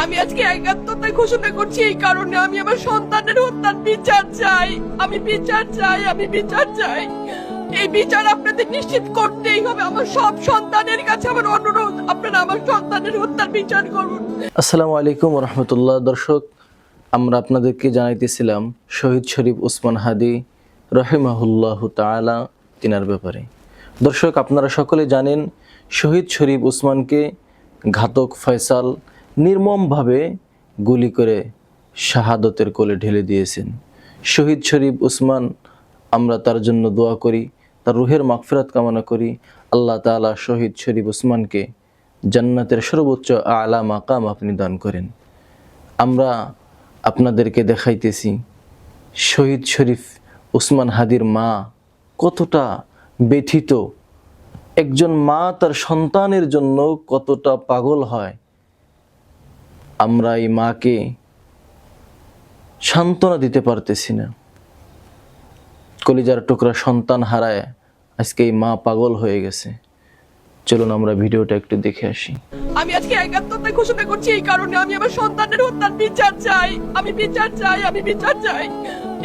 আমি আজকে একাত্মতা ঘোষণা করছি এই কারণে, আমি আমার সন্তানের হত্যার বিচার চাই। আমি বিচার চাই, আমি বিচার চাই। এই বিচার আপনাদের নিশ্চিত করতেই হবে। আমার সব সন্তানের কাছে আমার অনুরোধ, আপনারা আমার সন্তানের হত্যার বিচার করুন। আসসালামু আলাইকুম ওয়া রাহমাতুল্লাহ। দর্শক, আমরা আপনাদেরকে জানাইতেছিলাম শহীদ শরীফ ওসমান হাদি রহিমাহুল্লাহ তাআলা তিনার ব্যাপারে। দর্শক, আপনারা সকলে জানেন শহীদ শরীফ ওসমানকে ঘাতক ফয়সাল নির্মমভাবে গুলি করে শাহাদতের কোলে ঢেলে দিয়েছেন। শহীদ শরীফ ওসমান, আমরা তার জন্য দোয়া করি, তার রুহের মাগফিরাত কামনা করি। আল্লাহ তাআলা শহীদ শরীফ ওসমানকে জান্নাতের সর্বোচ্চ আলা মাকাম আপনি দান করেন। আমরা আপনাদেরকে দেখাইতেছি শহীদ শরীফ ওসমান হাদির মা কতটা ব্যথিত। একজন মা তার সন্তানের জন্য কতটা পাগল হয়। আমরা এই মাকে সান্ত্বনা দিতে পারতেছি না। কলিজার টুকরা সন্তান হারায় আজকে এই মা পাগল হয়ে গেছে। চলুন আমরা ভিডিওটা একটু দেখে আসি। আমি আজকে একাত্মতা ঘোষণা করছি এই কারণে, আমি আমার সন্তানের হত্যার বিচার চাই। আমি বিচার চাই, আমি বিচার চাই।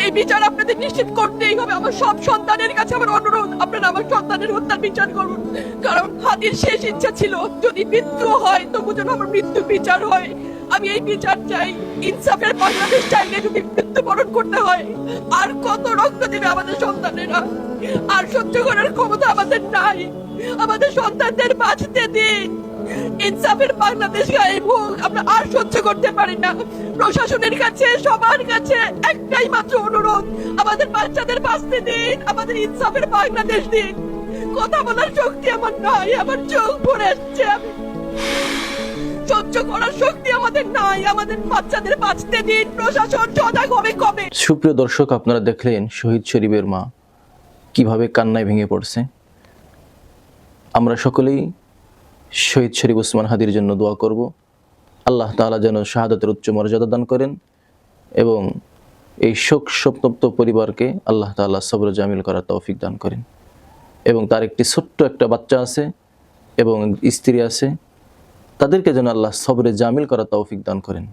এই বিচার আপনাদের নিশ্চিত করতেই হবে। আমার সব সন্তানের কাছে আমার অনুরোধ, আপনারা আমার সন্তানের হত্যার বিচার করুন। কারণ হাদির শেষ ইচ্ছা ছিল যদি মৃত্যু হয় তবু যেন আমার মৃত্যু বিচার হয়। আমি এই বিচার চাই। ইনসাফের বাংলাদেশ চাইলে যদি মৃত্যুবরণ করতে হয়, আর কত রক্ত দেবে আমাদের সন্তানেরা? আর সহ্য করার ক্ষমতা আমাদের নাই। আমাদের সন্তানদের বাঁচতে দিন। ইনসাফের বাংলাদেশ গায়েব হোক, আমরা আর সহ্য করতে পারি না। প্রশাসনের কাছে, সবার কাছে একটাই মাত্র অনুরোধ, আমাদের বাচ্চাদের বাঁচতে দিন, আমাদের ইনসাফের বাংলাদেশ দিন। কথা বলার শক্তি আমার নাই, আমার চোখ ভরে আসছে। আমি সহ্য করার শক্তি আমাদের নাই। আমাদের বাচ্চাদের বাঁচতে দিন। প্রশাসন সজাগ হবে কবে? সুপ্রিয় দর্শক, আপনারা দেখলেন শহীদ শরীফের মা কিভাবে কান্নায় ভেঙে পড়ছে। আমরা সকলেই শহীদ শরীফ ওসমান হাদির জন্য দোয়া করব। আল্লাহ তাআলা যেন শাহাদাতের উচ্চ মর্যাদা দান করেন এবং এই শোক সন্তপ্ত পরিবারকে আল্লাহ তাআলা সবর জামিল করার তৌফিক দান করেন। এবং তার একটি ছোট্ট একটা বাচ্চা আছে এবং স্ত্রী আছে, তাদেরকে যেন আল্লাহ সবরে জামিল করার তৌফিক দান করেন।